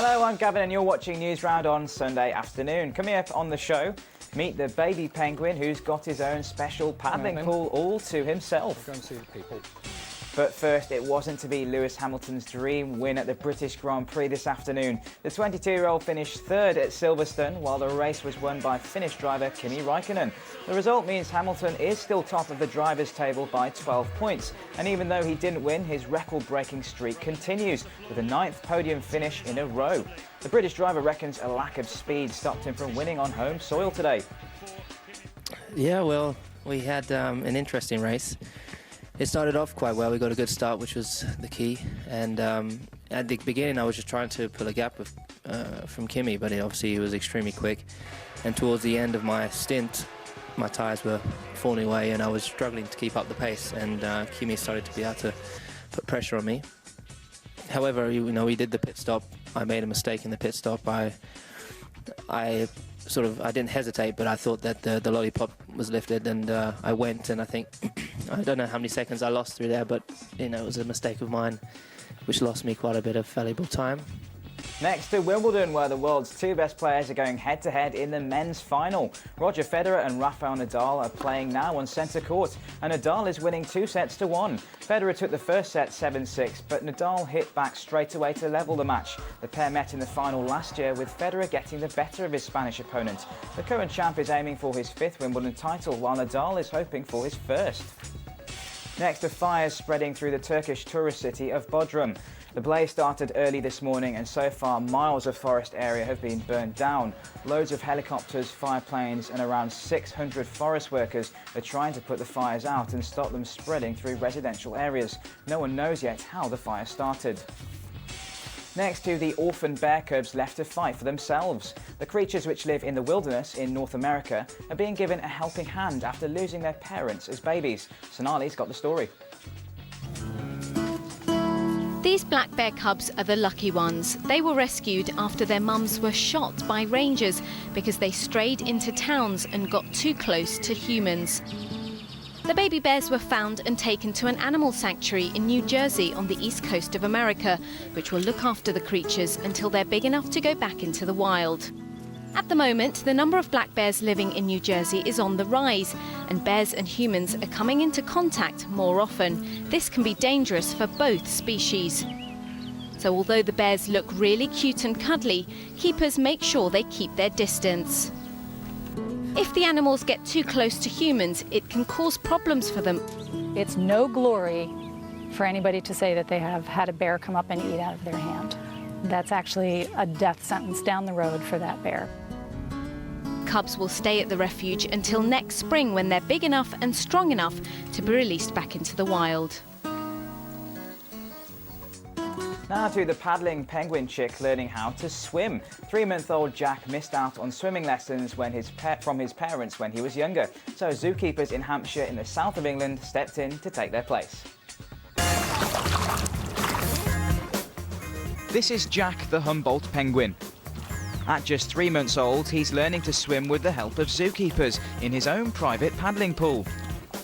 Hello, I'm Gavin and you're watching Newsround on Sunday afternoon. Coming up on the show, meet the baby penguin who's got his own special paddling pool all to himself. Go and see the people. But first, it wasn't to be Lewis Hamilton's dream win at the British Grand Prix this afternoon. The 22-year-old finished third at Silverstone, while the race was won by Finnish driver Kimi Räikkönen. The result means Hamilton is still top of the drivers' table by 12 points. And even though he didn't win, his record-breaking streak continues, with a 9th podium finish in a row. The British driver reckons a lack of speed stopped him from winning on home soil today. Yeah, well, we had an interesting race. It started off quite well. We got a good start, which was the key. And at the beginning, I was just trying to pull a gap from Kimi, but obviously he was extremely quick. And towards the end of my stint, my tyres were falling away, and I was struggling to keep up the pace. And Kimi started to be able to put pressure on me. However, we did the pit stop. I made a mistake in the pit stop. I didn't hesitate, but I thought that the lollipop was lifted, and I went, and I think I don't know how many seconds I lost through there, but it was a mistake of mine which lost me quite a bit of valuable time. Next to Wimbledon, where the world's two best players are going head-to-head in the men's final. Roger Federer and Rafael Nadal are playing now on centre court, and Nadal is winning 2-1. Federer took the first set 7-6, but Nadal hit back straight away to level the match. The pair met in the final last year, with Federer getting the better of his Spanish opponent. The current champ is aiming for his 5th Wimbledon title, while Nadal is hoping for his 1st. Next, a fire spreading through the Turkish tourist city of Bodrum. The blaze started early this morning, and so far miles of forest area have been burned down. Loads of helicopters, fire planes and around 600 forest workers are trying to put the fires out and stop them spreading through residential areas. No one knows yet how the fire started. Next to the orphan bear cubs left to fight for themselves. The creatures which live in the wilderness in North America are being given a helping hand after losing their parents as babies. Sonali's got the story. These black bear cubs are the lucky ones. They were rescued after their mums were shot by rangers because they strayed into towns and got too close to humans. The baby bears were found and taken to an animal sanctuary in New Jersey on the east coast of America, which will look after the creatures until they're big enough to go back into the wild. At the moment, the number of black bears living in New Jersey is on the rise, and bears and humans are coming into contact more often. This can be dangerous for both species. So although the bears look really cute and cuddly, keepers make sure they keep their distance. If the animals get too close to humans, it can cause problems for them. It's no glory for anybody to say that they have had a bear come up and eat out of their hand. That's actually a death sentence down the road for that bear. Cubs will stay at the refuge until next spring, when they're big enough and strong enough to be released back into the wild. Now to the paddling penguin chick learning how to swim. 3-month-old Jack missed out on swimming lessons from his parents when he was younger. So zookeepers in Hampshire in the south of England stepped in to take their place. This is Jack the Humboldt penguin. At just 3 months old, he's learning to swim with the help of zookeepers in his own private paddling pool.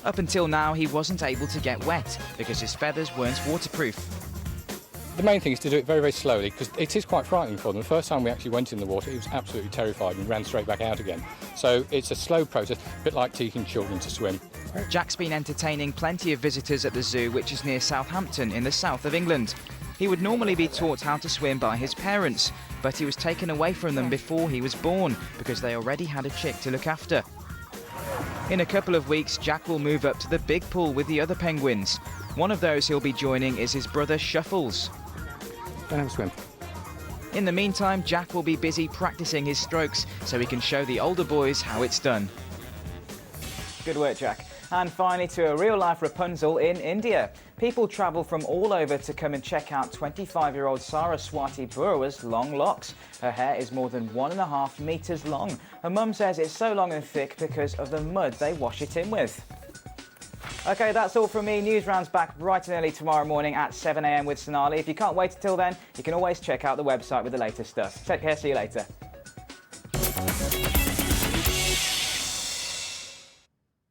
Up until now, he wasn't able to get wet because his feathers weren't waterproof. The main thing is to do it very, very slowly, because it is quite frightening for them. The first time we actually went in the water, he was absolutely terrified and ran straight back out again. So it's a slow process, a bit like teaching children to swim. Jack's been entertaining plenty of visitors at the zoo, which is near Southampton in the south of England. He would normally be taught how to swim by his parents, but he was taken away from them before he was born because they already had a chick to look after. In a couple of weeks, Jack will move up to the big pool with the other penguins. One of those he'll be joining is his brother Shuffles. Don't have a swim. In the meantime, Jack will be busy practicing his strokes so he can show the older boys how it's done. Good work, Jack. And finally, to a real-life Rapunzel in India. People travel from all over to come and check out 25-year-old Saraswati Burwa's long locks. Her hair is more than 1.5 meters long. Her mum says it's so long and thick because of the mud they wash it in with. OK, that's all from me. Newsround's back bright and early tomorrow morning at 7 a.m. with Sonali. If you can't wait until then, you can always check out the website with the latest stuff. Take care, see you later.